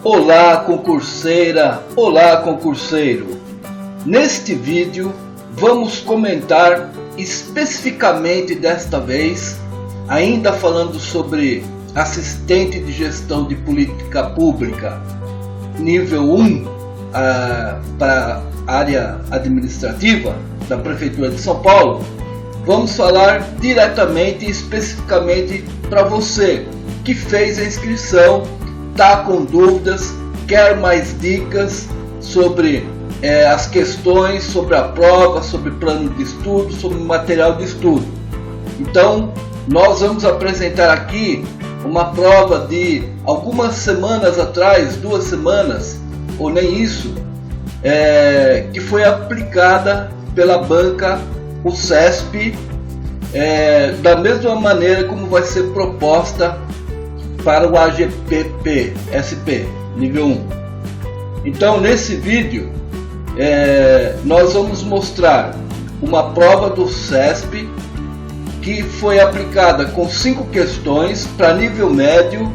Olá concurseira, olá concurseiro. Neste vídeo vamos comentar especificamente desta vez, ainda falando sobre assistente de gestão de política pública nível 1 para a área administrativa da Prefeitura de São Paulo. Vamos falar diretamente e especificamente para você que fez a inscrição, está com dúvidas, quer mais dicas sobre as questões, sobre a prova, sobre plano de estudo, sobre material de estudo. Então, nós vamos apresentar aqui uma prova de algumas semanas atrás, 2 semanas, ou nem isso, que foi aplicada pela banca, o CESP, da mesma maneira como vai ser proposta para o AGPP-SP nível 1. Então, nesse vídeo, nós vamos mostrar uma prova do CESP que foi aplicada com 5 questões para nível médio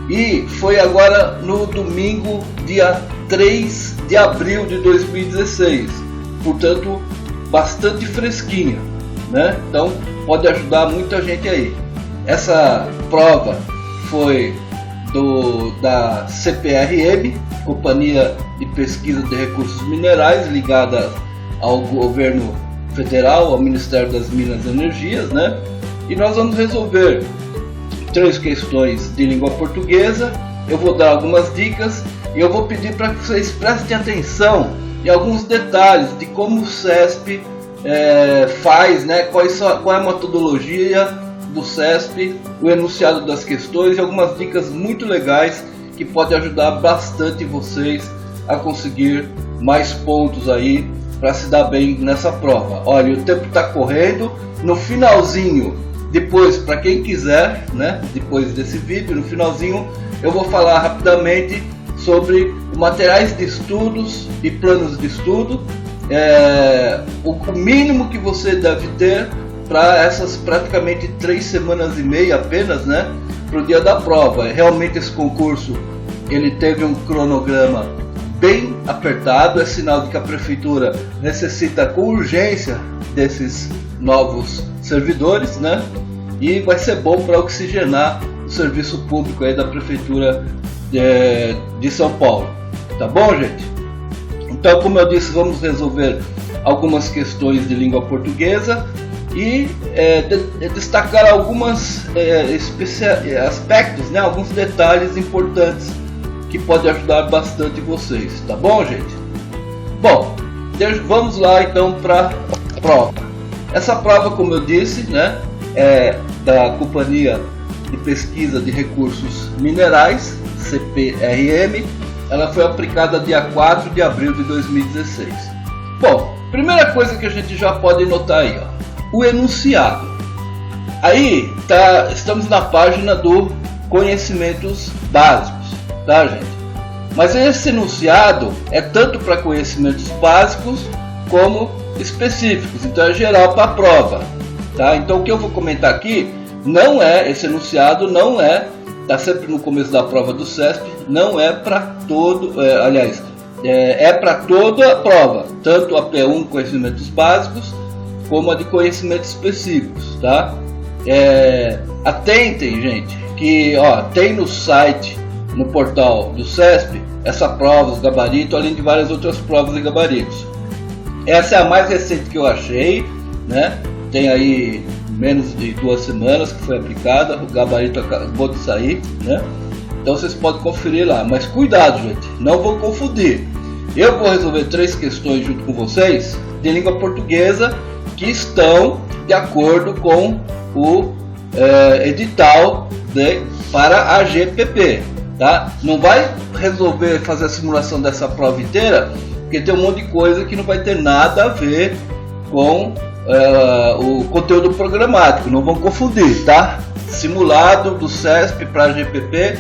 e foi agora no domingo, dia 3 de abril de 2016. Portanto, bastante fresquinha, né? Então, pode ajudar muita gente aí. Essa prova foi da CPRM, Companhia de Pesquisa de Recursos Minerais, ligada ao governo federal, ao Ministério das Minas e Energias, né? E nós vamos resolver 3 questões de língua portuguesa. Eu vou dar algumas dicas e eu vou pedir para que vocês prestem atenção em alguns detalhes de como o CESP faz, né? Qual é a metodologia do CESP, o enunciado das questões e algumas dicas muito legais que podem ajudar bastante vocês a conseguir mais pontos aí para se dar bem nessa prova. Olha, o tempo está correndo. No finalzinho, depois, para quem quiser, né, depois desse vídeo, no finalzinho eu vou falar rapidamente sobre materiais de estudos e planos de estudo, o mínimo que você deve ter para essas praticamente 3 semanas e meia apenas, né, para o dia da prova. Realmente esse concurso ele teve um cronograma bem apertado, é sinal de que a prefeitura necessita com urgência desses novos servidores, né? E vai ser bom para oxigenar o serviço público aí da prefeitura de São Paulo. Tá bom, gente? Então, como eu disse, vamos resolver algumas questões de língua portuguesa e destacar alguns aspectos, né? Alguns detalhes importantes que pode ajudar bastante vocês, tá bom, gente? Bom, vamos lá então para a prova. Essa prova, como eu disse, né, é da Companhia de Pesquisa de Recursos Minerais, CPRM. Ela foi aplicada dia 4 de abril de 2016. Bom, primeira coisa que a gente já pode notar aí, ó, o enunciado. Aí estamos na página do Conhecimentos Básicos. Tá, gente? Mas esse enunciado é tanto para conhecimentos básicos como específicos, então é geral para a prova, tá? Então o que eu vou comentar aqui não é, esse enunciado não é, tá sempre no começo da prova do CESP, não é para todo, é para toda a prova, tanto a P1 conhecimentos básicos como a de conhecimentos específicos, tá? Atentem, gente, que tem no site, no portal do CESP, essa prova, os gabaritos, além de várias outras provas e gabaritos. Essa é a mais recente que eu achei, né? Tem aí menos de 2 semanas que foi aplicada, o gabarito acabou de sair, né? Então vocês podem conferir lá, mas cuidado, gente, não vou confundir. Eu vou resolver 3 questões junto com vocês de língua portuguesa que estão de acordo com o edital para a GPP. Tá? Não vai resolver fazer a simulação dessa prova inteira, porque tem um monte de coisa que não vai ter nada a ver com o conteúdo programático. Não vão confundir, tá? Simulado do CESP para a GPP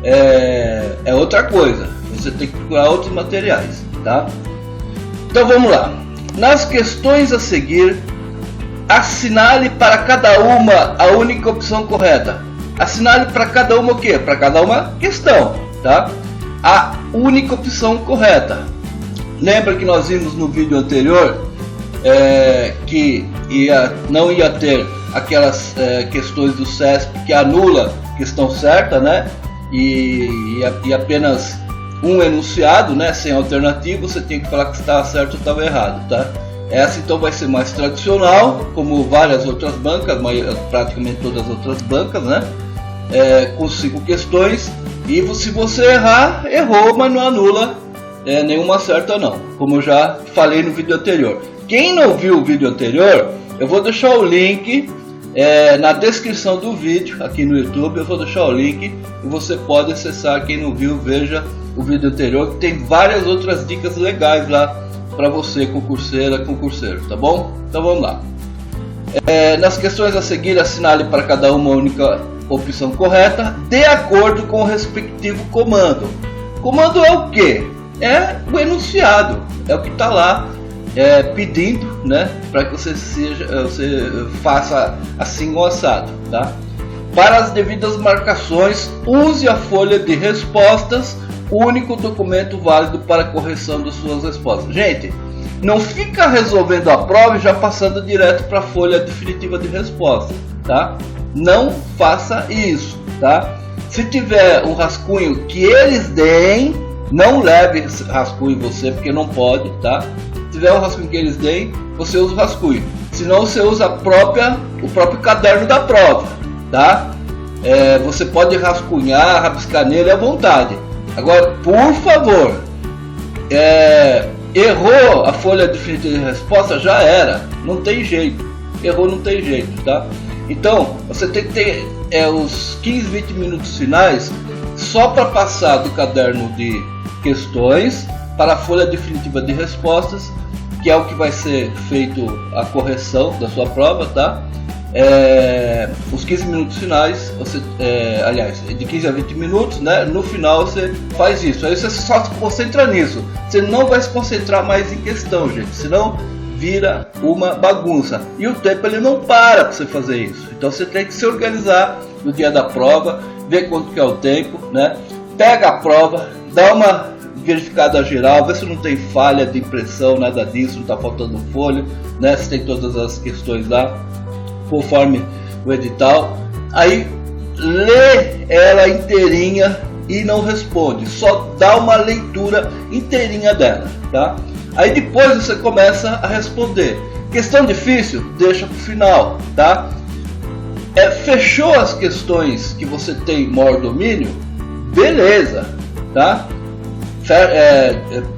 é outra coisa. Você tem que procurar outros materiais, tá? Então vamos lá. Nas questões a seguir, assinale para cada uma a única opção correta. Assinale para cada uma o quê? Para cada uma questão, tá? a única opção correta. Lembra que nós vimos no vídeo anterior que não ia ter aquelas questões do CESP que anula a questão certa, né? E apenas um enunciado, né? Sem alternativa, você tem que falar que estava certo ou estava errado, tá? Essa então vai ser mais tradicional, como várias outras bancas, praticamente todas as outras bancas, né? Com 5 questões, e se você errar, errou, mas não anula nenhuma certa não, como eu já falei no vídeo anterior. Quem não viu o vídeo anterior, eu vou deixar o link na descrição do vídeo aqui no YouTube. Eu vou deixar o link e você pode acessar. Quem não viu, veja o vídeo anterior, que tem várias outras dicas legais lá para você, concurseira, concurseiro, tá bom? Então vamos lá. Nas questões a seguir, assinale para cada uma a única opção correta, de acordo com o respectivo comando. Comando é o que? É o enunciado, é o que está lá pedindo, né, para que você faça assim ou assado, tá? Para as devidas marcações, use a folha de respostas, único documento válido para correção das suas respostas. Gente, não fica resolvendo a prova e já passando direto para a folha definitiva de resposta, tá? Não faça isso, tá? Se tiver um rascunho que eles deem, não leve rascunho você, porque não pode, tá? Se tiver um rascunho que eles deem, você usa o rascunho. Senão você usa o próprio caderno da prova, tá? Você pode rascunhar, rabiscar nele à vontade. Agora, por favor, errou a folha definitiva de resposta, já era, não tem jeito. Errou, não tem jeito, tá? Então, você tem que ter os 15, 20 minutos finais só para passar do caderno de questões para a folha definitiva de respostas, que é o que vai ser feito a correção da sua prova, tá? Os 15 minutos finais, aliás, de 15 a 20 minutos, né? No final você faz isso, aí você só se concentra nisso, você não vai se concentrar mais em questão, gente, senão vira uma bagunça, e o tempo ele não para você fazer isso. Então você tem que se organizar no dia da prova, ver quanto que é o tempo, né? Pega a prova, dá uma verificada geral, vê se não tem falha de impressão, nada disso, não está faltando folha, né? Se tem todas as questões lá conforme o edital. Aí lê ela inteirinha e não responde, só dá uma leitura inteirinha dela, tá? Aí depois você começa a responder. Questão difícil, deixa para o final, tá? Fechou as questões que você tem maior domínio, beleza, tá?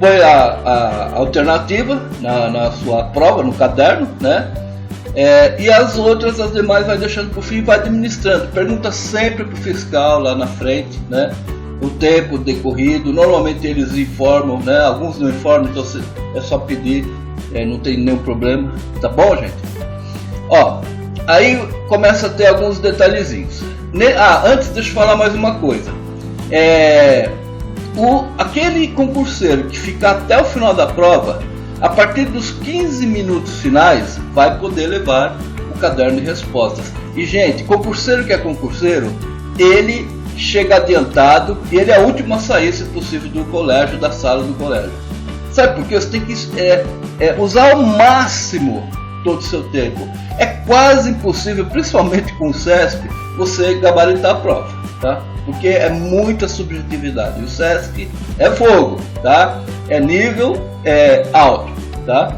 Põe a alternativa na sua prova, no caderno, né? E as demais vai deixando para o fim e vai administrando. Pergunta sempre para o fiscal lá na frente, né? O tempo decorrido, normalmente eles informam, né? Alguns não informam, então é só pedir, não tem nenhum problema, tá bom, gente? Ó, aí começa a ter alguns detalhezinhos. Antes deixa eu falar mais uma coisa. Aquele concurseiro que ficar até o final da prova, a partir dos 15 minutos finais, vai poder levar o caderno de respostas. E, gente, concurseiro que é concurseiro, ele chega adiantado e ele é o último a sair, se possível, do colégio, da sala do colégio. Sabe por quê? Você tem que usar ao máximo todo o seu tempo. É quase impossível, principalmente com o CESP, você gabaritar a prova, tá? Porque é muita subjetividade. O CESP é fogo, tá? É nível alto, tá?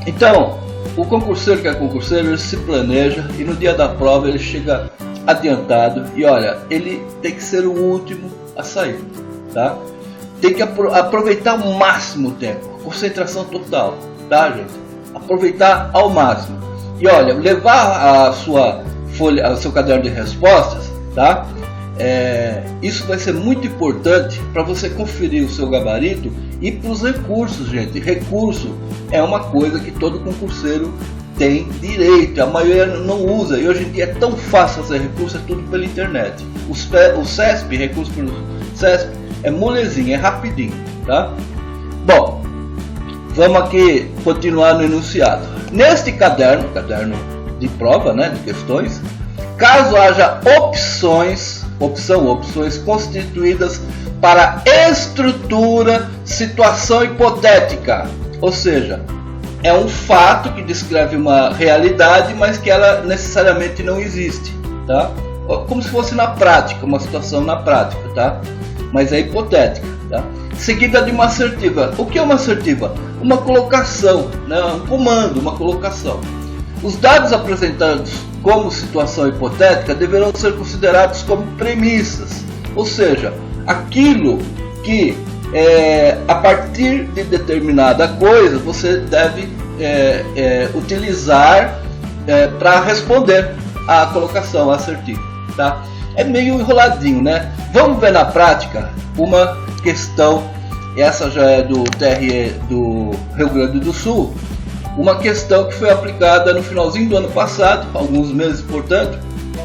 Então, o concurseiro que é concurseiro, ele se planeja e no dia da prova ele chega adiantado e olha, ele tem que ser o último a sair, tá? Tem que aproveitar ao máximo o tempo, concentração total, tá, gente? Aproveitar ao máximo e olha, levar a sua folha, o seu caderno de respostas, tá? Isso vai ser muito importante para você conferir o seu gabarito e para os recursos, gente. Recurso é uma coisa que todo concurseiro tem direito, a maioria não usa, e hoje em dia é tão fácil fazer recurso, é tudo pela internet. O CESP, recurso pelo CESP, é molezinha, é rapidinho, tá? Bom, vamos aqui continuar no enunciado. Neste caderno de prova, né, de questões, caso haja opções opções constituídas para estrutura, situação hipotética. Ou seja, é um fato que descreve uma realidade, mas que ela necessariamente não existe, tá? Como se fosse na prática, uma situação na prática, tá? Mas é hipotética, tá? Seguida de uma assertiva. O que é uma assertiva? Uma colocação, né? Um comando, uma colocação. Os dados apresentados como situação hipotética deverão ser considerados como premissas, ou seja, aquilo que a partir de determinada coisa você deve utilizar para responder à colocação assertiva, tá? É meio enroladinho, né? Vamos ver na prática uma questão, essa já é do TRE do Rio Grande do Sul, uma questão que foi aplicada no finalzinho do ano passado, alguns meses, portanto,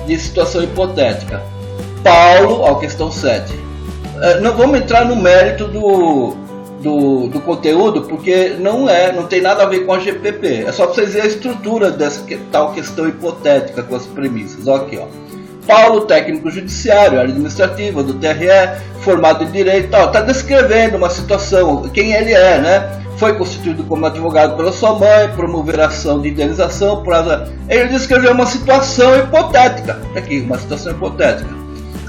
de situação hipotética. Paulo, a questão 7. Não vamos entrar no mérito do conteúdo, porque não tem nada a ver com a GPP. É só para vocês verem a estrutura dessa tal questão hipotética com as premissas. Olha aqui, ó. Paulo, técnico judiciário, área administrativa do TRE, formado em direito, está descrevendo uma situação, quem ele é, né? Foi constituído como advogado pela sua mãe, promover ação de indenização, ele descreveu uma situação hipotética. Aqui, uma situação hipotética.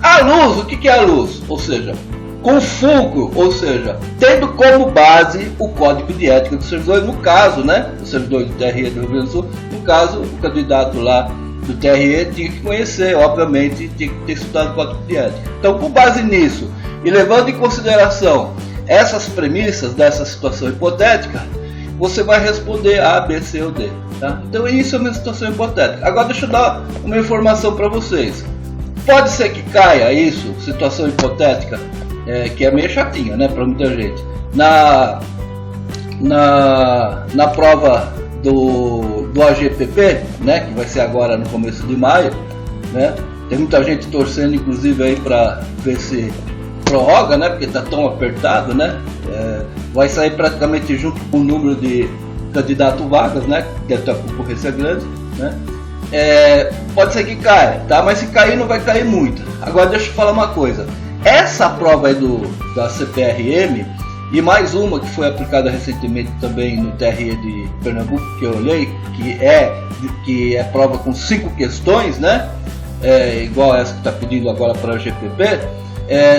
A luz, o que é a luz? Ou seja, com fulcro, ou seja, tendo como base o código de ética dos servidores, no caso, né? Os servidores do TRE do Rio Grande do Sul, no caso, o candidato lá do TRE tinha que conhecer, obviamente, tinha que ter estudado o código de ética. Então, com base nisso, e levando em consideração essas premissas dessa situação hipotética, você vai responder A, B, C ou D. Tá? Então isso é uma situação hipotética. Agora deixa eu dar uma informação para vocês. Pode ser que caia isso, situação hipotética, que é meio chatinha, né, para muita gente. Na prova do AGPP, né, que vai ser agora no começo de maio, né, tem muita gente torcendo inclusive aí para ver se prorroga, né, porque está tão apertado, né, vai sair praticamente junto com o número de candidato vagas, né, que a concorrência é grande, né, pode ser que caia, tá, mas se cair não vai cair muito. Agora deixa eu falar uma coisa, essa prova aí da CPRM e mais uma que foi aplicada recentemente também no TRE de Pernambuco, que eu olhei, que é prova com 5 questões, né, igual essa que está pedindo agora para a GPP,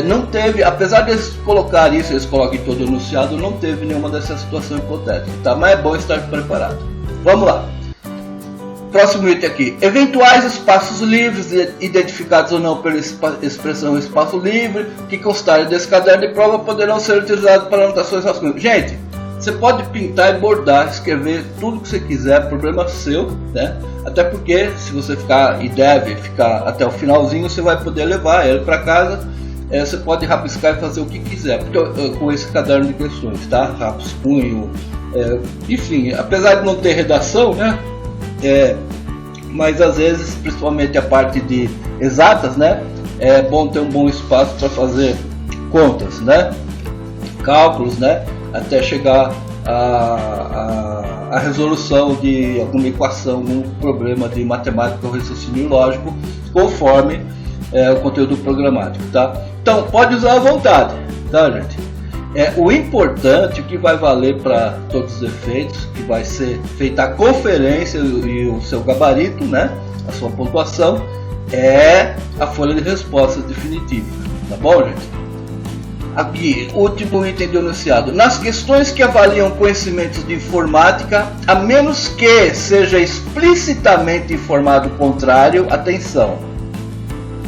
não teve, apesar de eles colocar isso, eles colocam em todo o enunciado, não teve nenhuma dessas situações hipotéticas, tá? Mas é bom estar preparado. Vamos lá. Próximo item aqui. Eventuais espaços livres, identificados ou não pela expressão espaço livre, que constarem desse caderno de prova, poderão ser utilizados para anotações rascunhos. Gente, você pode pintar e bordar, escrever tudo que você quiser, problema seu, né? Até porque se você ficar e deve ficar até o finalzinho, você vai poder levar ele para casa. Você pode rabiscar e fazer o que quiser, porque com esse caderno de questões, tá? Rascunho, enfim, apesar de não ter redação, né? Mas às vezes, principalmente a parte de exatas, né? É bom ter um bom espaço para fazer contas, né? Cálculos, né? Até chegar a resolução de alguma equação, algum problema de matemática ou raciocínio lógico, conforme o conteúdo programático, tá? Então pode usar à vontade, tá, gente? O importante, o que vai valer para todos os efeitos, que vai ser feita a conferência e o seu gabarito, né? A sua pontuação, é a folha de resposta definitiva, tá bom, gente? Aqui, último item do enunciado. Nas questões que avaliam conhecimentos de informática, a menos que seja explicitamente informado o contrário, atenção.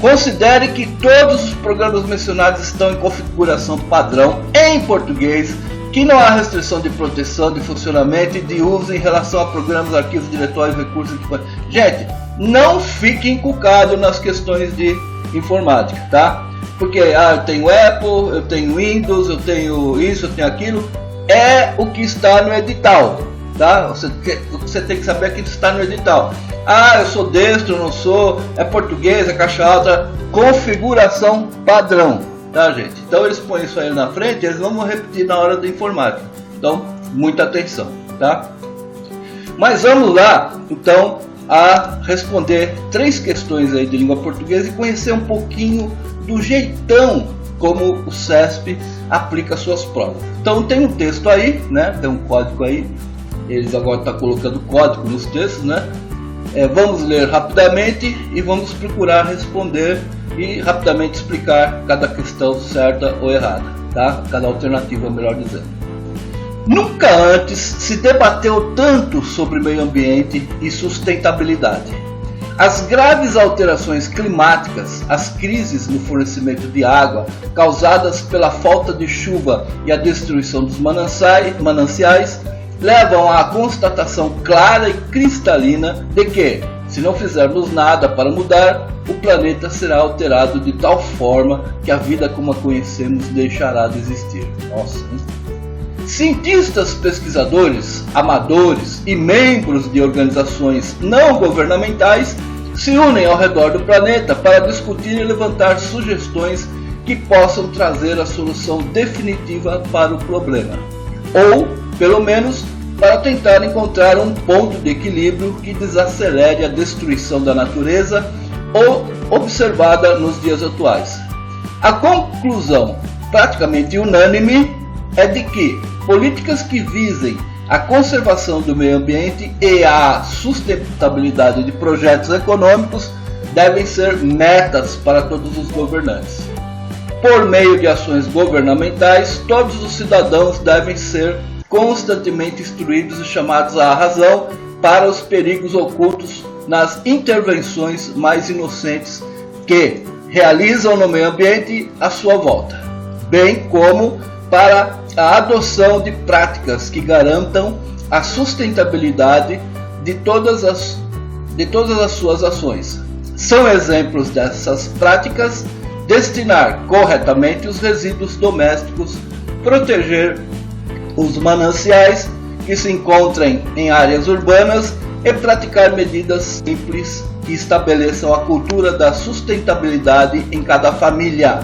Considere que todos os programas mencionados estão em configuração padrão em português, que não há restrição de proteção, de funcionamento e de uso em relação a programas, arquivos, diretórios, recursos. Gente, não fique encucado nas questões de informática, tá? Porque eu tenho Apple, eu tenho Windows, eu tenho isso, eu tenho aquilo. É o que está no edital, tá? Você tem que saber que está no edital. Eu sou destro, não sou, é português, é caixa alta, configuração padrão, tá, gente? Então eles põem isso aí na frente, eles não vão repetir na hora da informática. Então, muita atenção, tá? Mas vamos lá, então, a responder 3 questões aí de língua portuguesa e conhecer um pouquinho do jeitão como o CESP aplica suas provas. Então tem um texto aí, né? Tem um código aí. Eles agora estão colocando código nos textos, né? Vamos ler rapidamente e vamos procurar responder e rapidamente explicar cada questão certa ou errada, tá? Cada alternativa, melhor dizendo. Nunca antes se debateu tanto sobre meio ambiente e sustentabilidade. As graves alterações climáticas, as crises no fornecimento de água causadas pela falta de chuva e a destruição dos mananciais levam à constatação clara e cristalina de que, se não fizermos nada para mudar, o planeta será alterado de tal forma que a vida como a conhecemos deixará de existir. Nossa, hein? Cientistas, pesquisadores, amadores e membros de organizações não governamentais se unem ao redor do planeta para discutir e levantar sugestões que possam trazer a solução definitiva para o problema, ou, pelo menos, para tentar encontrar um ponto de equilíbrio que desacelere a destruição da natureza observada nos dias atuais. A conclusão, praticamente unânime, é de que políticas que visem a conservação do meio ambiente e a sustentabilidade de projetos econômicos devem ser metas para todos os governantes. Por meio de ações governamentais, todos os cidadãos devem ser constantemente instruídos e chamados à razão para os perigos ocultos nas intervenções mais inocentes que realizam no meio ambiente à sua volta, bem como para a adoção de práticas que garantam a sustentabilidade de todas as suas ações. São exemplos dessas práticas destinar corretamente os resíduos domésticos, proteger os mananciais que se encontrem em áreas urbanas e praticar medidas simples que estabeleçam a cultura da sustentabilidade em cada família.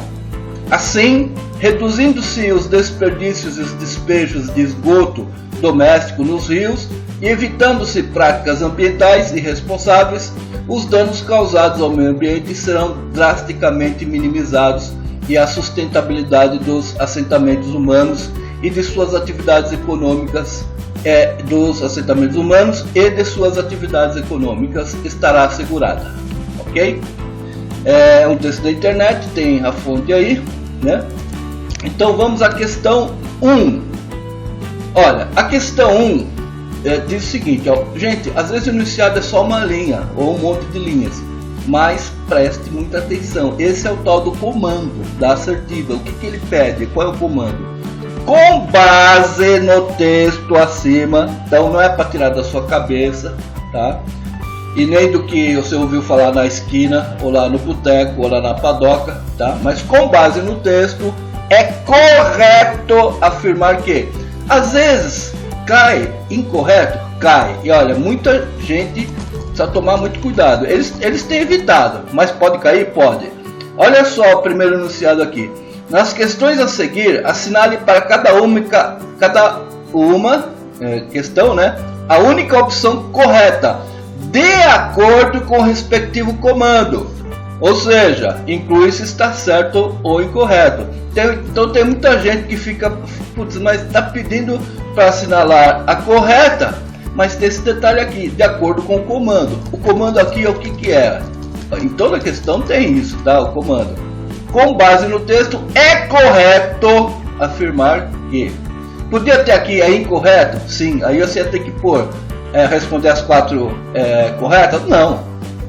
Assim, reduzindo-se os desperdícios e os despejos de esgoto doméstico nos rios e evitando-se práticas ambientais irresponsáveis, os danos causados ao meio ambiente serão drasticamente minimizados e a sustentabilidade dos assentamentos humanos e de suas atividades econômicas estará assegurada. Ok? É um texto da internet, tem a fonte aí, né? Então vamos à questão 1. Olha, a questão 1 diz o seguinte, ó, gente, às vezes o enunciado é só uma linha ou um monte de linhas, mas preste muita atenção. Esse é o tal do comando da assertiva. O que ele pede? Qual é o comando? Com base no texto acima, então não é para tirar da sua cabeça, tá? E nem do que você ouviu falar na esquina, ou lá no boteco, ou lá na padoca, tá? Mas com base no texto, é correto afirmar que, às vezes, cai incorreto? Cai. E olha, muita gente precisa tomar muito cuidado. Eles têm evitado, mas pode cair? Pode. Olha só o primeiro enunciado aqui. Nas questões a seguir, assinale para cada uma questão, né, a única opção correta, de acordo com o respectivo comando. Ou seja, inclui se está certo ou incorreto. Então tem muita gente que fica, putz, mas está pedindo para assinalar a correta, mas tem esse detalhe aqui, de acordo com o comando. O comando aqui é o que é? Em toda questão tem isso, tá? O comando. Com base no texto, é correto afirmar que. Podia ter aqui, é incorreto? Sim, aí você ia ter que pôr, responder as 4 corretas? Não,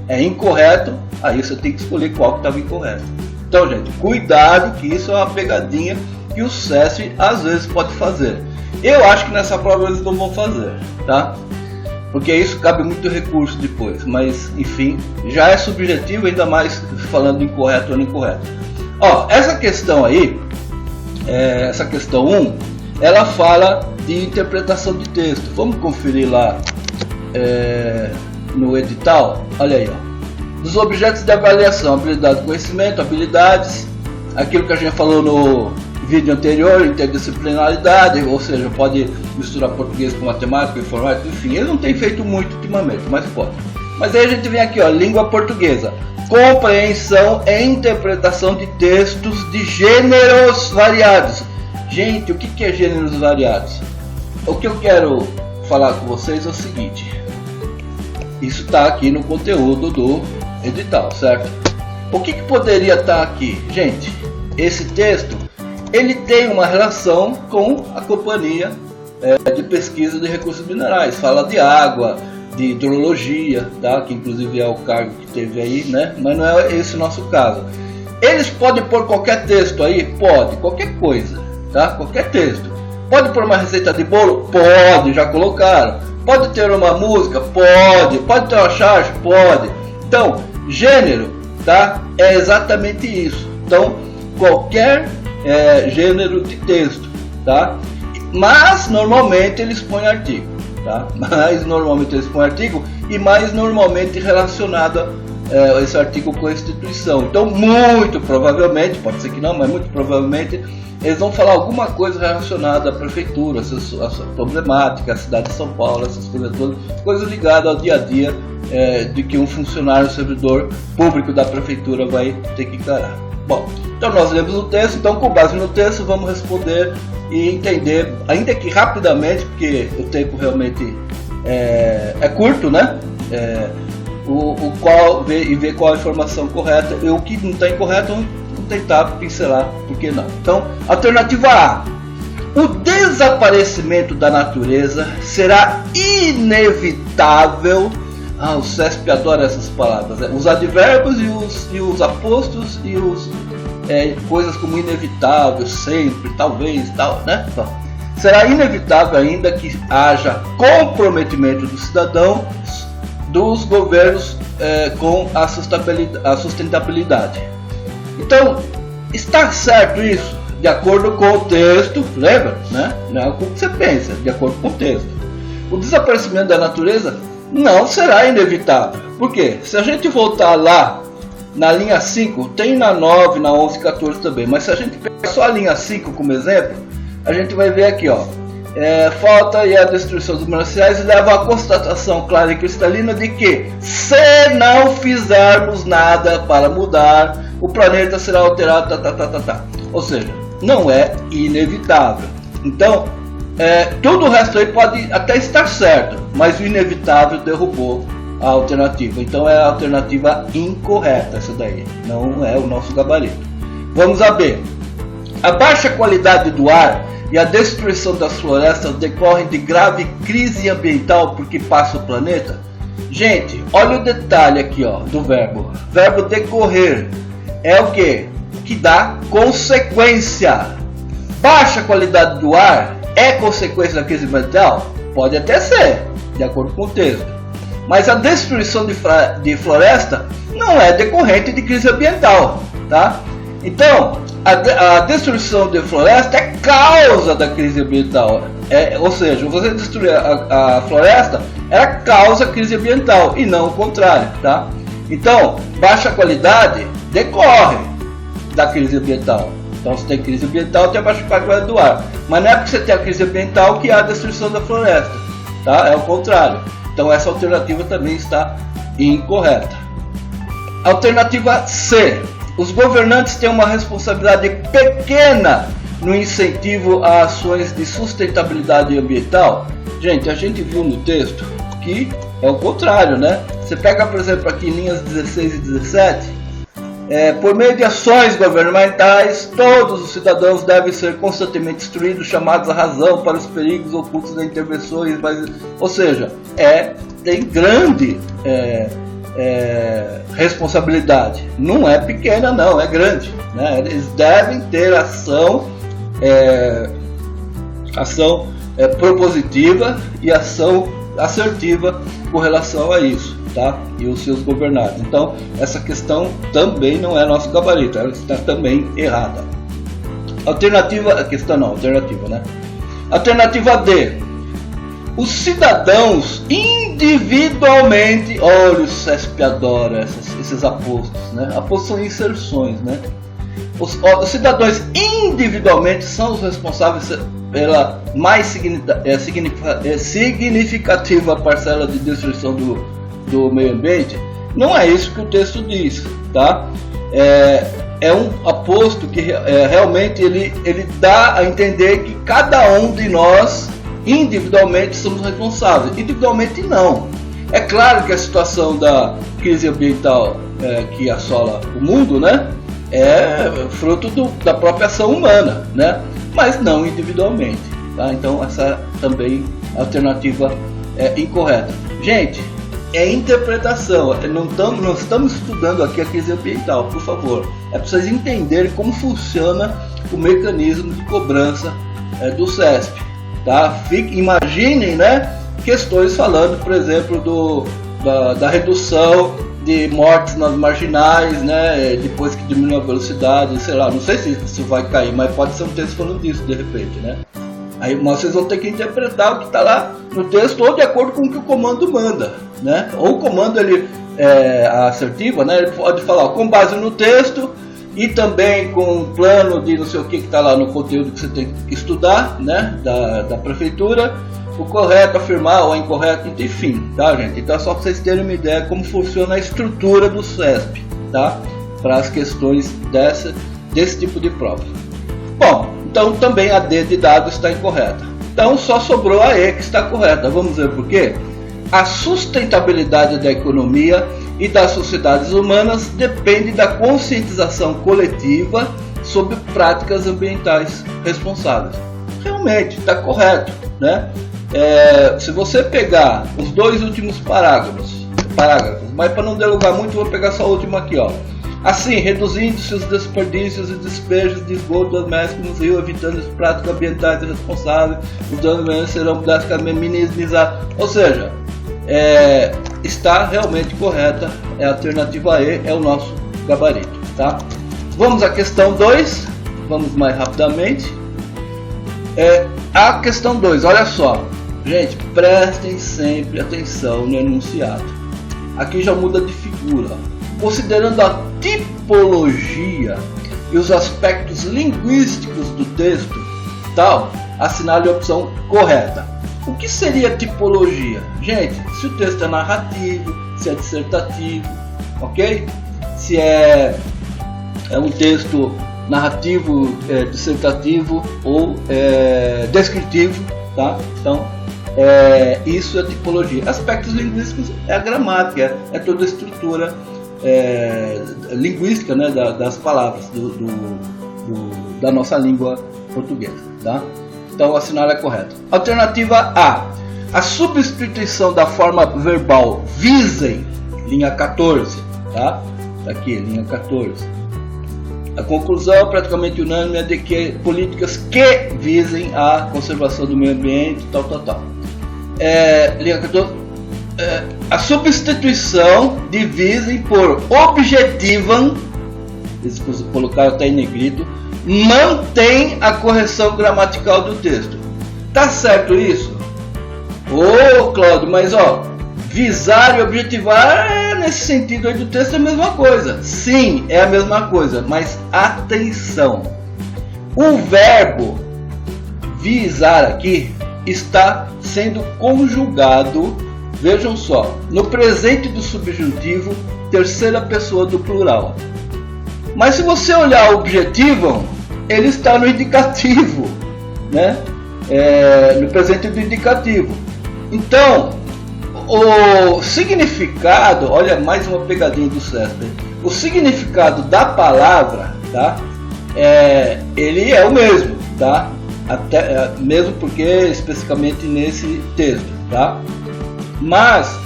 é incorreto, aí você tem que escolher qual que estava incorreto. Então, gente, cuidado que isso é uma pegadinha que o CESP às vezes pode fazer. Eu acho que nessa prova eles não vão fazer, tá? Porque isso cabe muito recurso depois, mas enfim, já é subjetivo, ainda mais falando incorreto ou não incorreto. Ó, essa questão aí, essa questão 1, ela fala de interpretação de texto. Vamos conferir lá no edital. Olha aí, ó. Dos objetos de avaliação, habilidade, conhecimento, habilidades, aquilo que a gente falou no vídeo anterior, interdisciplinaridade, ou seja, pode misturar português com matemática, informática, enfim, ele não tem feito muito ultimamente, mas pode. Mas aí a gente vem aqui, ó, língua portuguesa. Compreensão e interpretação de textos de gêneros variados. Gente, o que é gêneros variados? O que eu quero falar com vocês é o seguinte. Isso está aqui no conteúdo do edital, certo? O que poderia estar aqui? Gente, esse texto, ele tem uma relação com a Companhia de Pesquisa de Recursos Minerais. Fala de água, de hidrologia, tá? Que inclusive é o cargo que teve aí, né? Mas não é esse o nosso caso. Eles podem pôr qualquer texto aí? Pode, qualquer coisa, tá? Qualquer texto. Pode pôr uma receita de bolo? Pode, já colocaram. Pode ter uma música? Pode. Pode ter uma charge? Pode. Então, gênero, tá? É exatamente isso. Então, qualquer gênero de texto, tá? Mas normalmente eles põem artigo, tá? Mais normalmente eles põem artigo e mais normalmente relacionado esse artigo com a instituição. Então, muito provavelmente, pode ser que não, mas muito provavelmente eles vão falar alguma coisa relacionada à prefeitura, a sua problemática, a cidade de São Paulo, essas coisas todas, coisas ligadas ao dia a dia de que um funcionário, servidor público da prefeitura vai ter que encarar. Bom, então nós lemos o texto, então com base no texto vamos responder e entender, ainda que rapidamente, porque o tempo realmente é curto, né? Ver qual a informação correta e o que não está incorreto, vamos tentar pincelar, por que não? Então, alternativa A. O desaparecimento da natureza será inevitável. O CESP adora essas palavras, né? Os advérbios e os apostos e os coisas como inevitável, sempre, talvez, tal, né? Então, será inevitável ainda que haja comprometimento dos cidadãos, dos governos com a sustentabilidade. Então, está certo isso? De acordo com o texto, lembra? Né? Não é o que você pensa, de acordo com o texto. O desaparecimento da natureza não será inevitável. Por quê? Se a gente voltar lá na linha 5, tem na 9, na 11 e 14 também, mas se a gente pegar só a linha 5 como exemplo, a gente vai ver aqui, ó, falta e a destruição dos mananciais leva à constatação clara e cristalina de que, se não fizermos nada para mudar, o planeta será alterado, Ou seja, não é inevitável. Então, tudo o resto aí pode até estar certo, mas o inevitável derrubou a alternativa. Então é a alternativa incorreta essa daí, não é o nosso gabarito. Vamos a B. A baixa qualidade do ar e a destruição das florestas decorrem de grave crise ambiental porque passa o planeta? Gente, olha o detalhe aqui, ó, do verbo. Verbo decorrer é o que? Que dá consequência. Baixa qualidade do ar é consequência da crise ambiental? Pode até ser, de acordo com o texto. Mas a destruição de floresta não é decorrente de crise ambiental, tá? Então, a destruição de floresta é causa da crise ambiental. Ou seja, você destruir a floresta é causa da crise ambiental e não o contrário, tá? Então, baixa qualidade decorre da crise ambiental. Então, se tem crise ambiental, tem a baixa qualidade do ar. Mas não é porque você tem a crise ambiental que há a destruição da floresta, tá? É o contrário. Então, essa alternativa também está incorreta. Alternativa C. Os governantes têm uma responsabilidade pequena no incentivo a ações de sustentabilidade ambiental. Gente, a gente viu no texto que é o contrário, né? Você pega, por exemplo, aqui em linhas 16 e 17, por meio de ações governamentais, todos os cidadãos devem ser constantemente instruídos, chamados à razão para os perigos ocultos das intervenções, ou seja, tem grande responsabilidade. Não é pequena, não, é grande, né? Eles devem ter ação propositiva e ação assertiva com relação a isso, tá? E os seus governados. Então, essa questão também não é nosso gabarito, ela está também errada. Alternativa né? Alternativa D. Os cidadãos individualmente, olha, o CESP adora esses apostos, né? Apostos são inserções, né? Os cidadãos individualmente são os responsáveis pela mais significativa parcela de destruição do meio ambiente, não é isso que o texto diz, tá? É um aposto que realmente ele dá a entender que cada um de nós individualmente somos responsáveis. Individualmente não. É claro que a situação da crise ambiental que assola o mundo, né, é fruto da própria ação humana, né, mas não individualmente, tá? Então essa também alternativa é incorreta. Gente, é interpretação, não estamos estudando aqui a crise ambiental, por favor. É para vocês entenderem como funciona o mecanismo de cobrança do CESP, tá? Imaginem, né, questões falando, por exemplo, da redução de mortes nas marginais, né, depois que diminui a velocidade, sei lá, não sei se isso vai cair, mas pode ser um texto falando disso de repente, né? Aí vocês vão ter que interpretar o que está lá no texto ou de acordo com o que o comando manda, né? Ou o comando a assertiva, né? Ele pode falar com base no texto e também com um plano de não sei o que está lá no conteúdo que você tem que estudar, né? Da prefeitura, o correto, afirmar ou incorreto, enfim, tá, gente? Então é só para vocês terem uma ideia como funciona a estrutura do CESP, tá? Para as questões desse tipo de prova. Bom, então também a D de dado está incorreta. Então só sobrou a E que está correta. Vamos ver por quê? A sustentabilidade da economia e das sociedades humanas depende da conscientização coletiva sobre práticas ambientais responsáveis. Realmente, está correto, né? Se você pegar os dois últimos parágrafos, mas para não delongar muito, vou pegar só o último aqui, ó. Assim, reduzindo-se os desperdícios e despejos de esgoto doméstico no rio, evitando as práticas ambientais irresponsáveis, os danos serão drasticamente minimizados. Ou seja, está realmente correta, a alternativa E é o nosso gabarito, tá? Vamos à questão 2, vamos mais rapidamente. A questão 2, olha só, gente, prestem sempre atenção no enunciado. Aqui já muda de figura. Considerando a tipologia e os aspectos linguísticos do texto, tal, assinale a opção correta. O que seria tipologia? Gente, se o texto é narrativo, se é dissertativo, ok? Se é um texto narrativo, dissertativo ou descritivo, tá? Então, isso é tipologia. Aspectos linguísticos é a gramática, é toda a estrutura linguística, né, das palavras da nossa língua portuguesa, tá? Então o assinale é correto. Alternativa A substituição da forma verbal visem, linha 14, tá? Aqui, linha 14. A conclusão praticamente unânime é de que políticas que visem a conservação do meio ambiente, tal. Linha 14. A substituição de visem por objetivam, eles colocaram até em negrito, mantém a correção gramatical do texto. Tá certo isso? Ô Cláudio, mas ó, visar e objetivar nesse sentido aí do texto é a mesma coisa. Sim, é a mesma coisa, mas atenção, o verbo visar aqui está sendo conjugado, vejam só, no presente do subjuntivo, terceira pessoa do plural. Mas se você olhar o objetivo, ele está no indicativo, né? No presente do indicativo. Então, o significado, olha mais uma pegadinha do CESP, o significado da palavra, tá? Ele é o mesmo, tá? Mesmo porque especificamente nesse texto, tá? Mas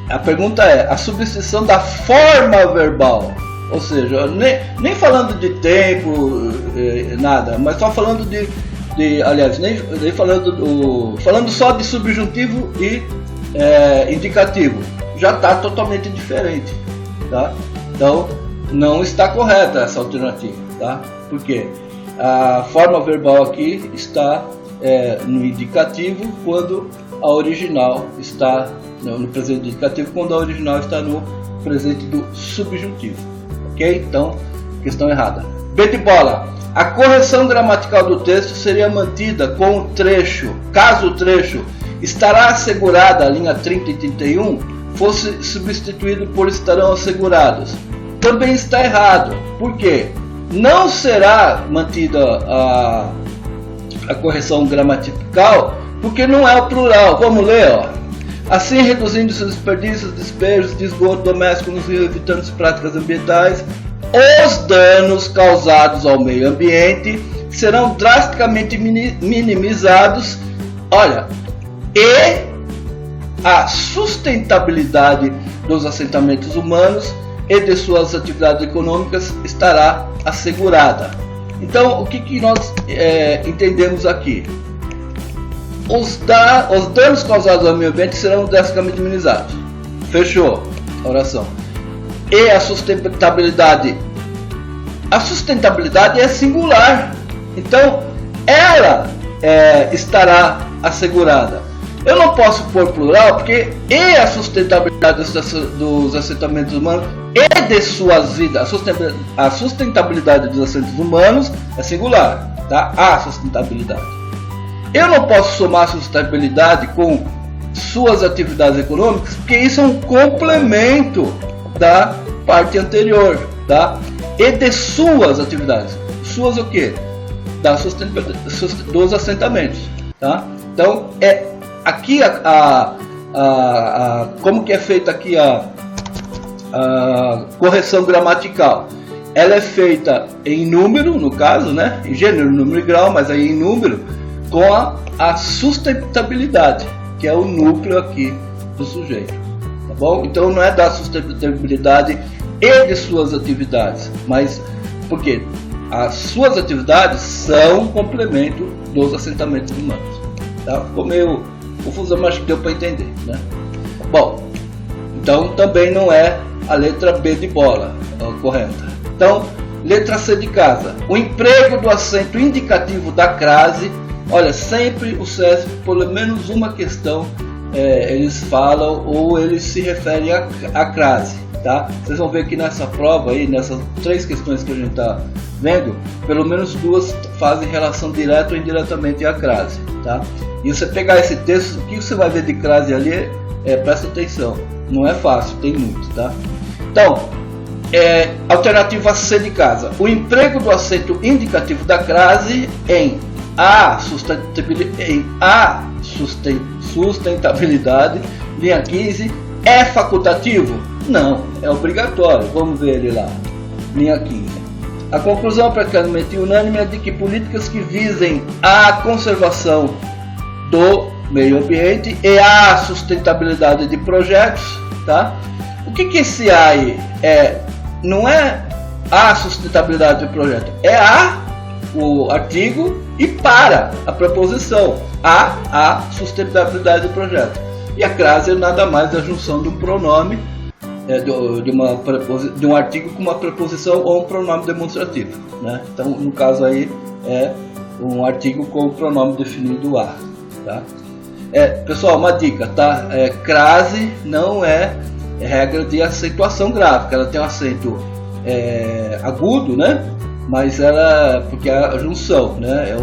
a pergunta é a substituição da forma verbal, ou seja, nem falando de tempo, nada, mas só falando aliás, nem falando só de subjuntivo e indicativo, já está totalmente diferente, tá? Então não está correta essa alternativa, tá? Porque a forma verbal aqui está no indicativo quando a original está no presente do indicativo, quando a original está no presente do subjuntivo, ok? Então, questão errada. B de bola. A correção gramatical do texto seria mantida com o trecho, caso o trecho estará assegurada, a linha 30 e 31, fosse substituído por estarão assegurados. Também está errado. Por quê? Não será mantida a correção gramatical, porque não é o plural. Vamos ler, ó. Assim, reduzindo seus desperdícios, despejos de esgoto doméstico nos rios, evitando as práticas ambientais, os danos causados ao meio ambiente serão drasticamente minimizados. Olha, e a sustentabilidade dos assentamentos humanos e de suas atividades econômicas estará assegurada. Então, o que nós entendemos aqui? Os danos causados ao meio ambiente serão drasticamente minimizados. Fechou a oração. E a sustentabilidade é singular. Então, ela estará assegurada. Eu não posso pôr plural, porque e a sustentabilidade dos assentamentos humanos e de suas vidas. A sustentabilidade dos assentamentos humanos é singular, tá? A sustentabilidade. Eu não posso somar sustentabilidade com suas atividades econômicas, porque isso é um complemento da parte anterior, tá? E de suas atividades. Suas o quê? Da sustentabilidade dos assentamentos, tá? Então, aqui como que é feita aqui a correção gramatical? Ela é feita em número, no caso, né? Em gênero, número e grau, mas aí em número, com a sustentabilidade, que é o núcleo aqui do sujeito, tá bom? Então não é da sustentabilidade e de suas atividades, mas porque as suas atividades são complemento dos assentamentos humanos, tá? Ficou meio confusão, mas deu para entender, né? Bom, então também não é a letra B de bola correta. Então, letra C de casa. O emprego do acento indicativo da crase. Olha, sempre o CESP, pelo menos uma questão, eles falam ou eles se referem à crase, tá? Vocês vão ver que nessa prova aí, nessas 3 questões que a gente está vendo, pelo menos 2 fazem relação direta ou indiretamente à crase, tá? E você pegar esse texto, o que você vai ver de crase ali, presta atenção, não é fácil, tem muito, tá? Então, alternativa C de casa. O emprego do acento indicativo da crase em sustentabilidade, linha 15, é facultativo? Não, é obrigatório. Vamos ver ele lá, linha 15. A conclusão praticamente unânime é de que políticas que visem a conservação do meio ambiente e a sustentabilidade de projetos, tá? O que esse A aí é? Não é a sustentabilidade do projeto, é o artigo e para a preposição a sustentabilidade do projeto. E a crase é nada mais da junção de um pronome de um artigo com uma preposição ou um pronome demonstrativo, né? Então, no caso aí é um artigo com o pronome definido a, tá? Pessoal, uma dica, tá? Crase não é regra de acentuação gráfica, ela tem um acento agudo, né? Mas ela, porque é a junção, né?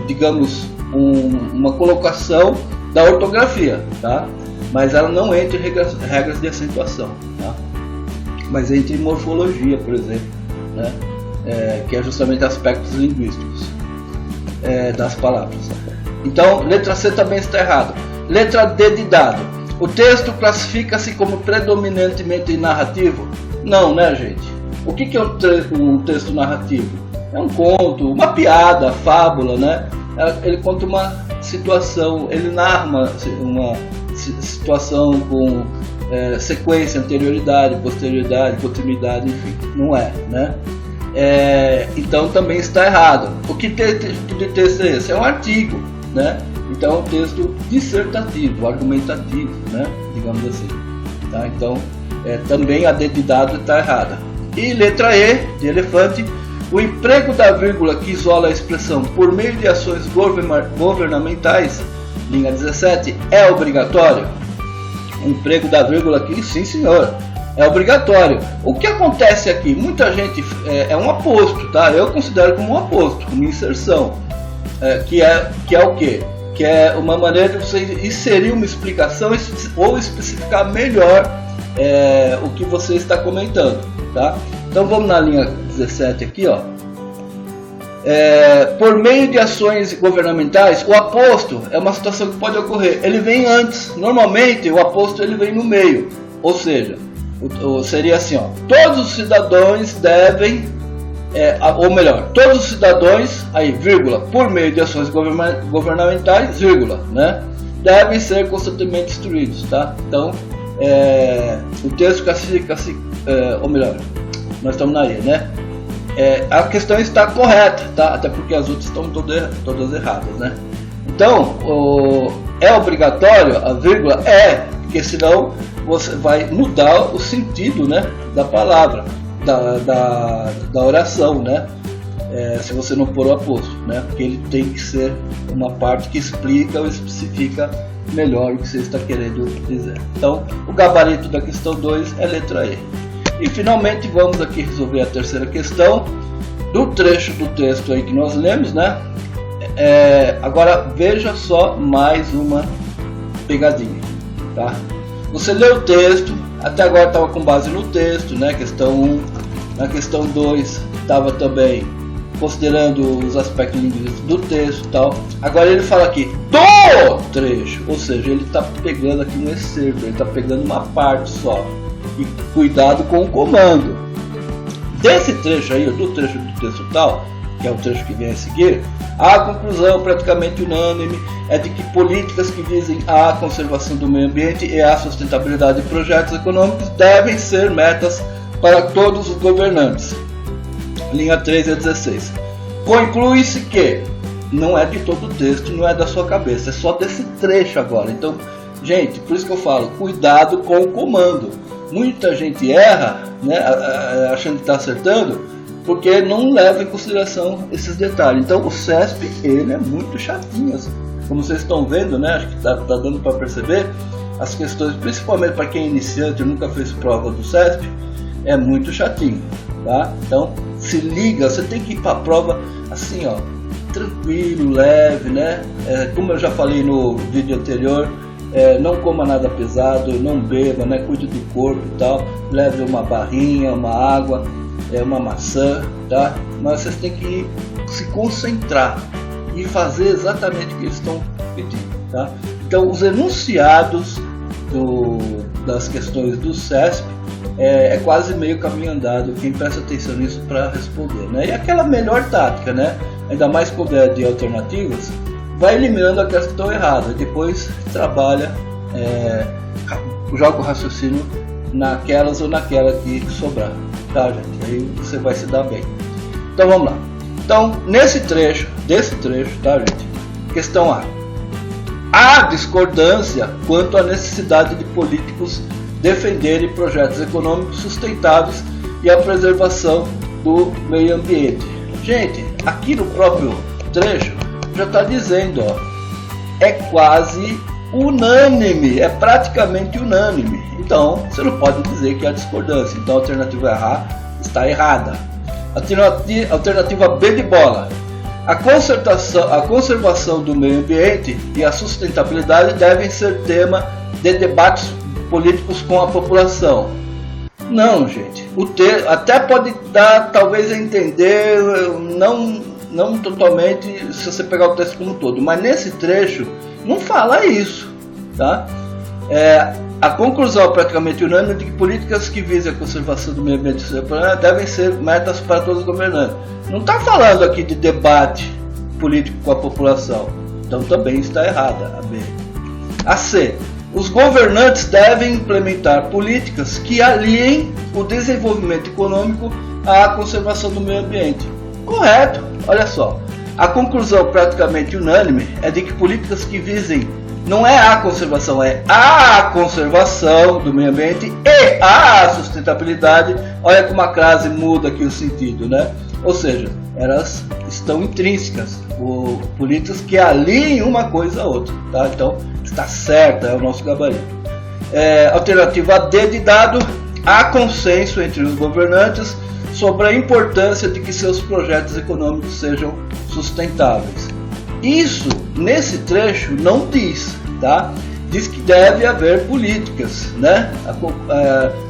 Digamos, uma colocação da ortografia, tá? Mas ela não entra em regras de acentuação, tá? Mas entra em morfologia, por exemplo, né? Que é justamente aspectos linguísticos das palavras. Então, letra C também está errado. Letra D de dado. O texto classifica-se como predominantemente narrativo? Não, né, gente? O que é um texto narrativo? É um conto, uma piada, fábula, né? Ele conta uma situação, ele narra uma situação com sequência, anterioridade, posterioridade, continuidade, enfim, não é, né? Então também está errado. O que tipo de texto é esse? É um artigo, né? Então é um texto dissertativo, argumentativo, né? Digamos assim, tá? Então também a D de dado está errada. E letra E de elefante. O emprego da vírgula que isola a expressão por meio de ações governamentais, linha 17, é obrigatório? O emprego da vírgula aqui, sim senhor, é obrigatório. O que acontece aqui? Muita gente é um aposto, tá? Eu considero como um aposto, como inserção, que é o que? que é uma maneira de você inserir uma explicação ou especificar melhor o que você está comentando, tá? Então vamos na linha 17 aqui, ó. Por meio de ações governamentais, o aposto é uma situação que pode ocorrer. Ele vem antes. Normalmente o aposto ele vem no meio. Ou seja, seria assim, ó, todos os cidadãos devem, ou melhor, todos os cidadãos, aí vírgula, por meio de ações governamentais, vírgula, né, devem ser constantemente instruídos, tá? Então, o texto fica assim, ou melhor, nós estamos na E, né? A questão está correta, tá? Até porque as outras estão todas erradas, né? Então, é obrigatório a vírgula? Porque senão você vai mudar o sentido, né, da palavra, da oração, né? Se você não pôr o aposto, né? Porque ele tem que ser uma parte que explica ou especifica melhor o que você está querendo dizer. Então, o gabarito da questão 2 é letra E. E finalmente vamos aqui resolver a terceira questão do trecho do texto aí que nós lemos, né? Agora veja só mais uma pegadinha, tá? Você lê o texto, até agora estava com base no texto, né? Questão 1, na questão 2 estava também considerando os aspectos linguísticos do texto e tal. Agora ele fala aqui do trecho, ou seja, ele está pegando aqui um excerto, ele está pegando uma parte só. E cuidado com o comando. Desse trecho aí, do trecho do texto tal, que é o trecho que vem a seguir, a conclusão praticamente unânime é de que políticas que visem a conservação do meio ambiente e a sustentabilidade de projetos econômicos devem ser metas para todos os governantes. Linha 3 a 16. Conclui-se que não é de todo o texto, não é da sua cabeça, é só desse trecho agora. Então, gente, por isso que eu falo, cuidado com o comando. Muita gente erra, né, achando que está acertando, porque não leva em consideração esses detalhes. Então o CESP ele é muito chatinho, assim. Como vocês estão vendo, né, acho que está dando para perceber, as questões, principalmente para quem é iniciante e nunca fez prova do CESP, é muito chatinho, tá? Então se liga, você tem que ir para a prova assim, ó, tranquilo, leve, né? Como eu já falei no vídeo anterior, não coma nada pesado, não beba, né? Cuide do corpo e tal, leve uma barrinha, uma água, uma maçã, tá? Mas vocês têm que se concentrar e fazer exatamente o que eles estão pedindo, tá? Então os enunciados das questões do CESP é quase meio caminho andado, quem presta atenção nisso para responder, né? E aquela melhor tática, né? Ainda mais quando é de alternativas, vai eliminando aquelas que estão erradas, depois trabalha, joga o raciocínio naquelas ou naquela que sobrar, tá, gente? Aí você vai se dar bem. Então vamos lá. Então desse trecho, tá, gente? Questão A. Há discordância quanto à necessidade de políticos defenderem projetos econômicos sustentáveis e a preservação do meio ambiente. Gente, aqui no próprio trecho já está dizendo, ó, é quase unânime, é praticamente unânime. Então você não pode dizer que há discordância. Então a alternativa A está errada. Alternativa B de bola. A conservação do meio ambiente e a sustentabilidade devem ser tema de debates políticos com a população. Não, gente. Até pode dar, talvez, a entender, não totalmente, se você pegar o texto como um todo, mas nesse trecho não fala isso, tá? A conclusão praticamente unânime de que políticas que visem a conservação do meio ambiente devem ser metas para todos os governantes. Não está falando aqui de debate político com a população, então também está errada a B. A C. Os governantes devem implementar políticas que aliem o desenvolvimento econômico à conservação do meio ambiente. Correto, olha só. A conclusão praticamente unânime é de que políticas que visem não é a conservação, é a conservação do meio ambiente e a sustentabilidade. Olha como a frase muda aqui o sentido, né? Ou seja, elas estão intrínsecas, políticas que aliem uma coisa a outra, tá? Então está certa, é o nosso gabarito. Alternativa D de dado, há consenso entre os governantes sobre a importância de que seus projetos econômicos sejam sustentáveis. Isso, nesse trecho, não diz, tá? Diz que deve haver políticas, né?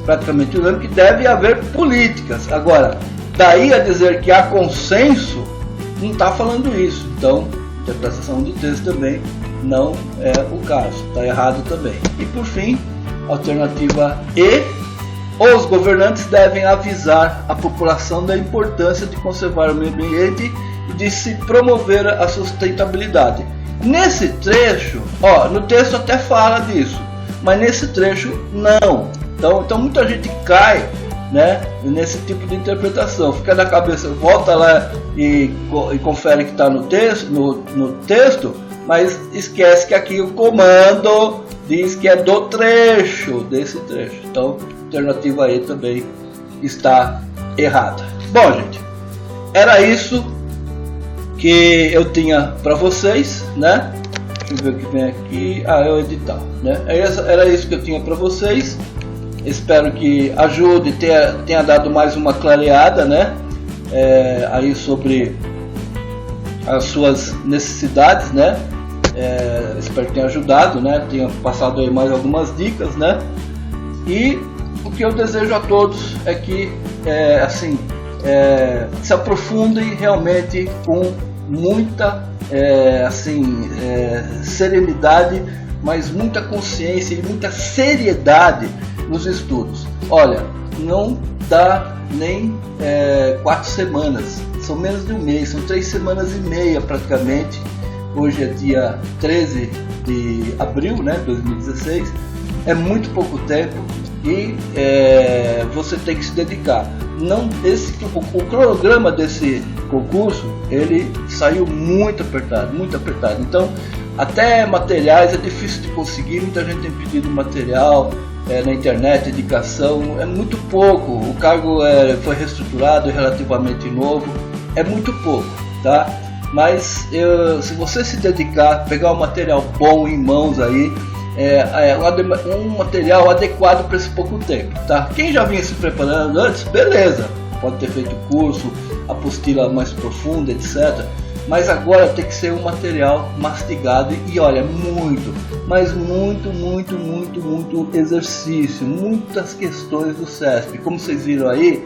Praticamente o que deve haver políticas. Agora, daí a dizer que há consenso, não está falando isso. Então, interpretação do texto também não é o caso, está errado também. E por fim, alternativa E, os governantes devem avisar a população da importância de conservar o meio ambiente e de se promover a sustentabilidade. Nesse trecho, no texto até fala disso, mas nesse trecho não. Então muita gente cai, né, nesse tipo de interpretação, fica na cabeça, volta lá e confere que está no texto, mas esquece que aqui o comando diz que é do trecho, desse trecho. Então, a alternativa E também está errada. Bom, gente, era isso que eu tinha para vocês, né? Deixa eu ver o que vem aqui. É o edital, né? Era isso que eu tinha para vocês. Espero que ajude, tenha dado mais uma clareada, né? Aí sobre as suas necessidades, né? Espero que tenha ajudado, né? Tenha passado aí mais algumas dicas, né? E o que eu desejo a todos é que se aprofundem realmente com muita serenidade, mas muita consciência e muita seriedade nos estudos. Olha, não dá nem 4 semanas, são menos de um mês, são 3 semanas e meia praticamente. Hoje é dia 13 de abril, né, 2016, é muito pouco tempo e você tem que se dedicar. O cronograma desse concurso, ele saiu muito apertado, então até materiais é difícil de conseguir, muita gente tem pedido material na internet, indicação, é muito pouco, o cargo foi reestruturado, é relativamente novo, é muito pouco, tá? Mas se você se dedicar, pegar um material bom em mãos aí, um material adequado para esse pouco tempo, tá? Quem já vinha se preparando antes, beleza, pode ter feito curso, apostila mais profunda, etc. Mas agora tem que ser um material mastigado e olha, muito exercício, muitas questões do CESP. Como vocês viram aí,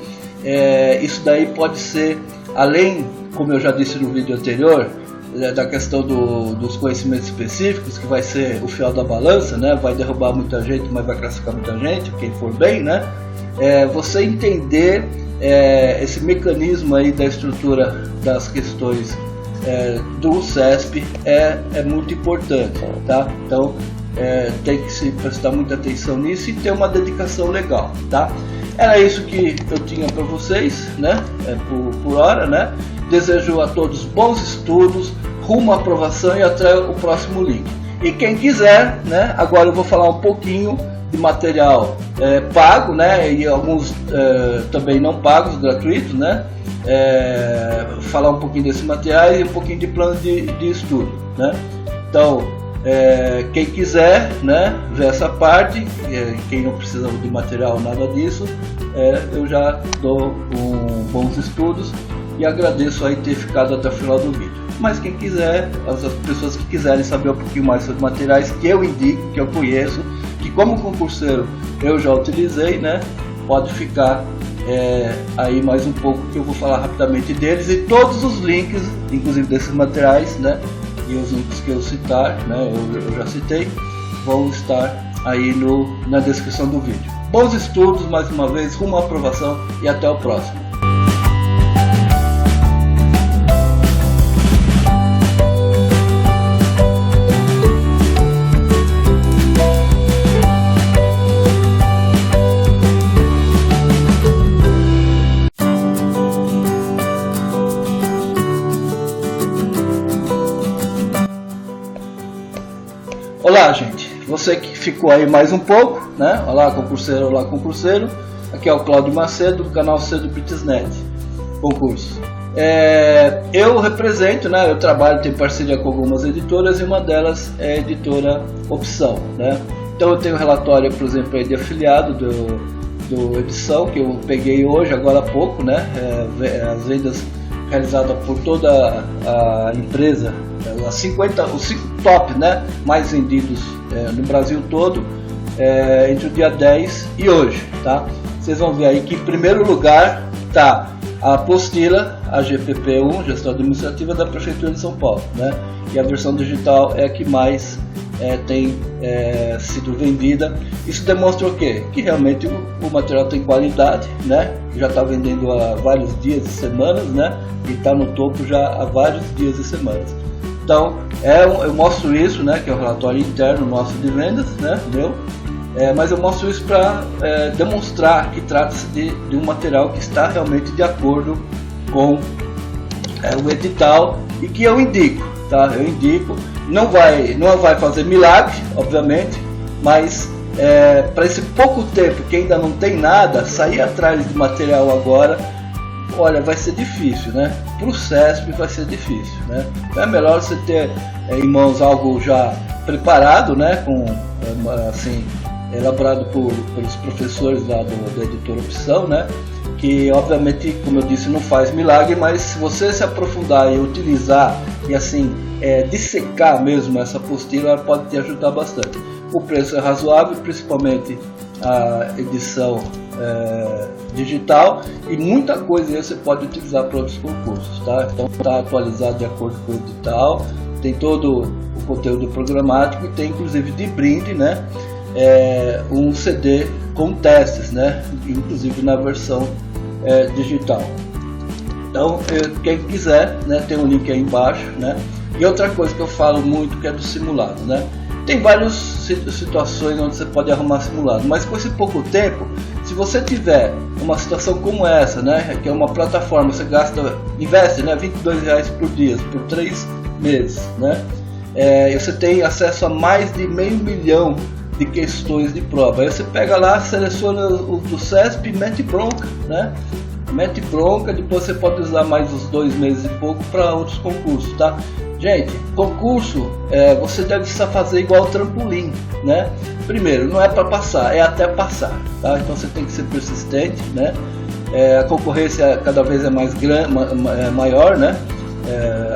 isso daí pode ser, além, como eu já disse no vídeo anterior, da questão dos conhecimentos específicos, que vai ser o fiel da balança, né? Vai derrubar muita gente, mas vai classificar muita gente, quem for bem, né? Você entender esse mecanismo aí da estrutura das questões do CESP é muito importante, tá? Então tem que se prestar muita atenção nisso e ter uma dedicação legal, tá? Era isso que eu tinha para vocês, né? Por hora, né? Desejo a todos bons estudos, rumo à aprovação e até o próximo link. E quem quiser, né? Agora eu vou falar um pouquinho de material pago, né? E alguns também não pagos, gratuitos, né? Falar um pouquinho desse material e um pouquinho de plano de estudo, né? Então, quem quiser, né, ver essa parte, quem não precisa de material, nada disso, eu já dou bons estudos e agradeço aí ter ficado até o final do vídeo. Mas quem quiser, as pessoas que quiserem saber um pouquinho mais sobre materiais que eu indico, que eu conheço, que como concurseiro eu já utilizei, né, pode ficar aí mais um pouco, que eu vou falar rapidamente deles e todos os links, inclusive desses materiais, né, e os links que eu citar, né, eu já citei, vão estar aí na descrição do vídeo. Bons estudos mais uma vez, rumo à aprovação e até o próximo. Olá, gente, você que ficou aí mais um pouco, né? Olá, concurseiro, aqui é o Cláudio Macedo do canal CEDU-PRITESnet Concurso. Eu represento, né? Eu trabalho, tenho parceria com algumas editoras e uma delas é a editora Opção, né? Então eu tenho relatório, por exemplo, aí de afiliado do Edição, que eu peguei hoje, agora há pouco, né? As vendas realizadas por toda a empresa os 5 top, né, mais vendidos no Brasil todo, entre o dia 10 e hoje, tá? Vocês vão ver aí que em primeiro lugar está a apostila, a GPP1, Gestão Administrativa da Prefeitura de São Paulo, né? E a versão digital é a que mais tem sido vendida. Isso demonstra o quê? Que realmente o material tem qualidade, né? Já está vendendo há vários dias e semanas, né? E está no topo já há vários dias e semanas. Então, eu mostro isso, né? Que é o relatório interno nosso de vendas, né? Mas eu mostro isso para demonstrar que trata-se de um material que está realmente de acordo com o edital e que eu indico, tá? Eu indico, não vai fazer milagre, obviamente, mas para esse pouco tempo que ainda não tem nada, sair atrás de material agora, olha, vai ser difícil, né? Para o CESP vai ser difícil, né? Então é melhor você ter em mãos algo já preparado, né? Com assim, elaborado pelos professores lá da editora Opção, né? Que obviamente, como eu disse, não faz milagre, mas se você se aprofundar e utilizar e assim dissecar mesmo essa apostila, ela pode te ajudar bastante. O preço é razoável, principalmente a edição digital, e muita coisa aí você pode utilizar para outros concursos, tá? Então está atualizado de acordo com o edital, tem todo o conteúdo programático e tem inclusive de brinde, né? Um CD com testes, né? Inclusive na versão digital. Então quem quiser, né, tem um link aí embaixo, né? E outra coisa que eu falo muito, que é do simulado, né? Tem várias situações onde você pode arrumar simulado, mas com esse pouco tempo, se você tiver uma situação como essa, né, que é uma plataforma, você investe, né, R$22 por dia, por 3 meses, né? Você tem acesso a mais de 500 mil de questões de prova. Aí você pega lá, seleciona o do CESP e mete bronca, né? Mete bronca, depois você pode usar mais uns 2 meses e pouco para outros concursos, tá? Gente, concurso você deve fazer igual trampolim, né? Primeiro, não é para passar, é até passar, tá? Então você tem que ser persistente, né? A concorrência cada vez é maior, né?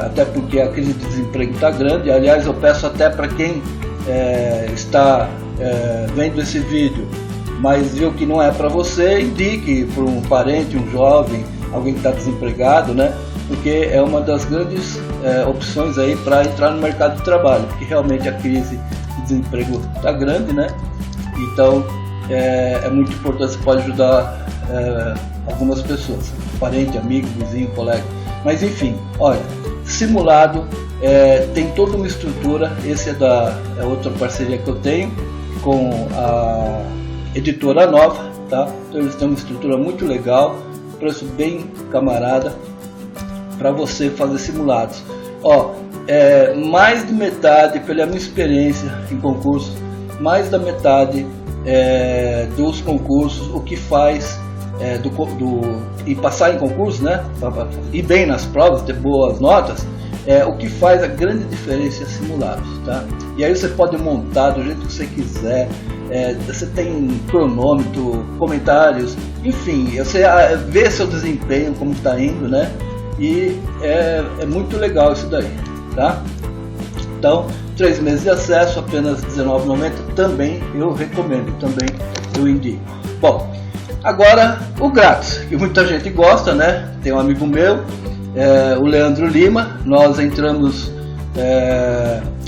Até porque a crise de desemprego está grande. Aliás, eu peço até para quem está vendo esse vídeo, mas viu que não é para você, indique para um parente, um jovem, alguém que está desempregado, né? Porque é uma das grandes opções aí para entrar no mercado de trabalho, porque realmente a crise de desemprego está grande, né? Então é muito importante, você pode ajudar algumas pessoas, parente, amigo, vizinho, colega. Mas enfim, olha, simulado tem toda uma estrutura. Esse é outra parceria que eu tenho com a editora Nova, tá? Então eles têm uma estrutura muito legal, preço bem camarada para você fazer simulados. Mais de metade, pela minha experiência em concursos, mais da metade dos concursos, o que faz e passar em concurso, né, ir bem nas provas, ter boas notas, o que faz a grande diferença é simulados, tá? E aí você pode montar do jeito que você quiser, você tem cronômetro, comentários, enfim, você vê seu desempenho, como está indo, né? E é muito legal isso daí, tá? Então, 3 meses de acesso, apenas R$19,90, também eu recomendo, também eu indico. Bom, agora o grátis, que muita gente gosta, né? Tem um amigo meu, o Leandro Lima. Nós entramos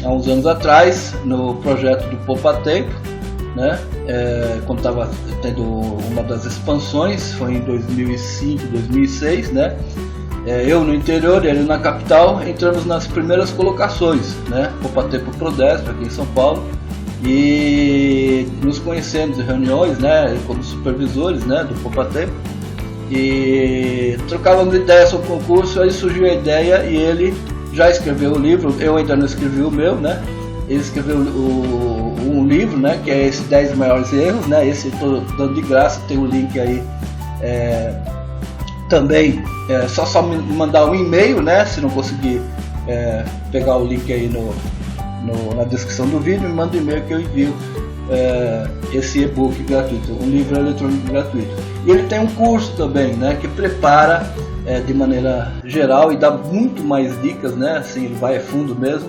há uns anos atrás no projeto do Poupa Tempo, né? Quando estava tendo uma das expansões, foi em 2005, 2006, né? Eu no interior, ele na capital, entramos nas primeiras colocações, né? Poupa Tempo Prodesp, aqui em São Paulo, e nos conhecemos em reuniões, né? Como supervisores, né? Do Poupa Tempo, e trocávamos ideias sobre o concurso. Aí surgiu a ideia e ele já escreveu o livro, eu ainda não escrevi o meu, né? Ele escreveu um livro, né? Que é esse 10 maiores erros, né? Esse estou dando de graça, tem o link aí. Também só me mandar um e-mail, né? Se não conseguir pegar o link aí na descrição do vídeo, me manda um e-mail que eu envio esse e-book gratuito, um livro eletrônico gratuito. E ele tem um curso também, né? Que prepara de maneira geral e dá muito mais dicas, né? Assim, ele vai a fundo mesmo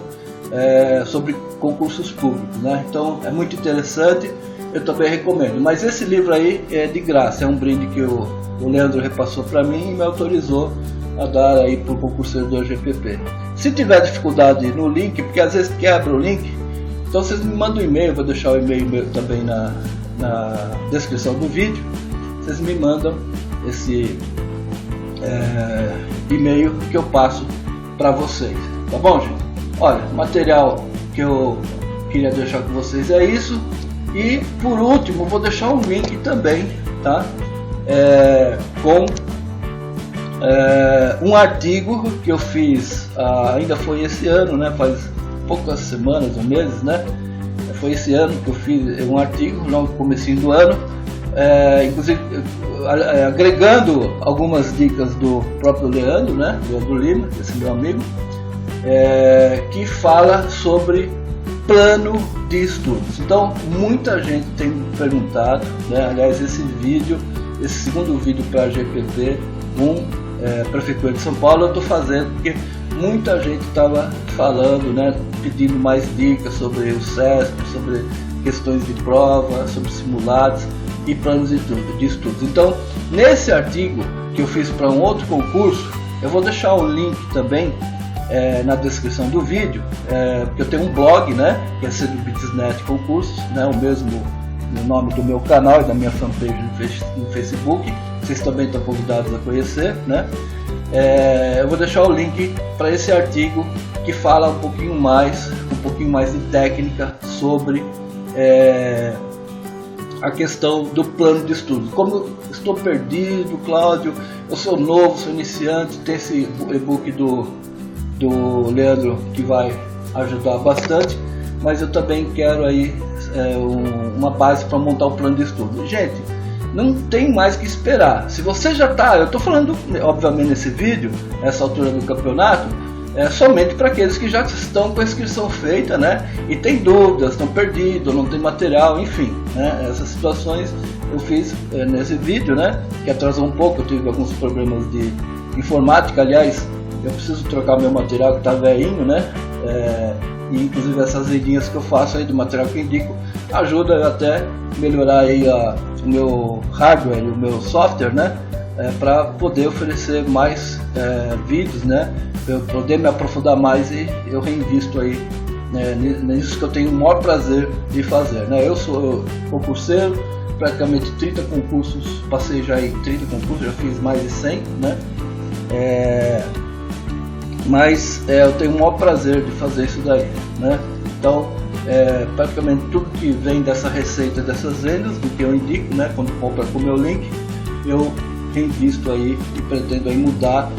sobre concursos públicos, né? Então é muito interessante, eu também recomendo. Mas esse livro aí é de graça, é um brinde que o Leandro repassou para mim e me autorizou a dar aí para o concurseiro do AGPP. Se tiver dificuldade no link, porque às vezes quebra o link, então vocês me mandam um e-mail, vou deixar o e-mail meu também na descrição do vídeo. Vocês me mandam esse e-mail que eu passo para vocês, tá bom, gente? Olha, o material que eu queria deixar com vocês é isso. E por último, vou deixar um link também, tá? Com um artigo que eu fiz, ainda foi esse ano, né? Faz poucas semanas ou meses, né? Foi esse ano que eu fiz um artigo, no comecinho do ano, inclusive agregando algumas dicas do próprio Leandro, né? Leandro Lima, esse meu amigo, que fala sobre plano de estudos. Então muita gente tem me perguntado, né? Aliás, esse segundo vídeo para a GPP Prefeitura de São Paulo eu estou fazendo porque muita gente estava falando, né? Pedindo mais dicas sobre o CESP, sobre questões de prova, sobre simulados e planos de estudos. Então nesse artigo que eu fiz para um outro concurso, eu vou deixar o link também na descrição do vídeo, porque eu tenho um blog, né, que é CEDUBitsNet Concursos, né, o mesmo nome do meu canal e da minha fanpage no Facebook. Vocês também estão convidados a conhecer, né? Eu vou deixar o link para esse artigo que fala um pouquinho mais de técnica sobre a questão do plano de estudo. Como eu estou perdido, Cláudio, eu sou novo, sou iniciante, tem esse e-book do Leandro que vai ajudar bastante, mas eu também quero aí uma base para montar o plano de estudo. Gente, não tem mais que esperar. Se você já está, eu estou falando obviamente nesse vídeo, nessa altura do campeonato, somente para aqueles que já estão com a inscrição feita, né? E tem dúvidas, estão perdidos, não tem material, enfim, né? Essas situações eu fiz nesse vídeo, né? Que atrasou um pouco, eu tive alguns problemas de informática, aliás, eu preciso trocar meu material que está velhinho, né? E inclusive essas linhas que eu faço aí do material que eu indico ajuda até melhorar aí o meu hardware e o meu software, né? Para poder oferecer mais vídeos, né? Para eu poder me aprofundar mais e eu reinvisto aí nisso que eu tenho o maior prazer de fazer, né? Eu sou concurseiro, praticamente 30 concursos, passei já em 30 concursos, já fiz mais de 100, né? Mas eu tenho o maior prazer de fazer isso daí, né? Então praticamente tudo que vem dessa receita, dessas vendas, do que eu indico, né? Quando compra com o meu link, eu reinvisto aí e pretendo aí mudar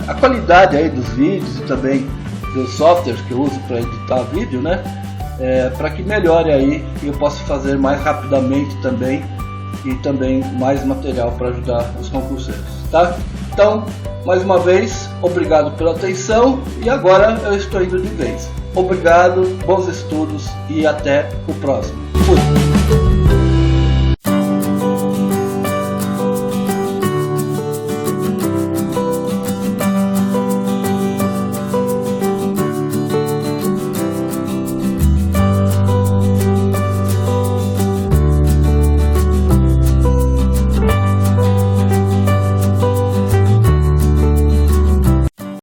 a qualidade aí dos vídeos e também dos softwares que eu uso para editar vídeo, né? Para que melhore aí e eu possa fazer mais rapidamente também e também mais material para ajudar os concurseiros, tá? Então, mais uma vez, obrigado pela atenção e agora eu estou indo de vez. Obrigado, bons estudos e até o próximo. Fui!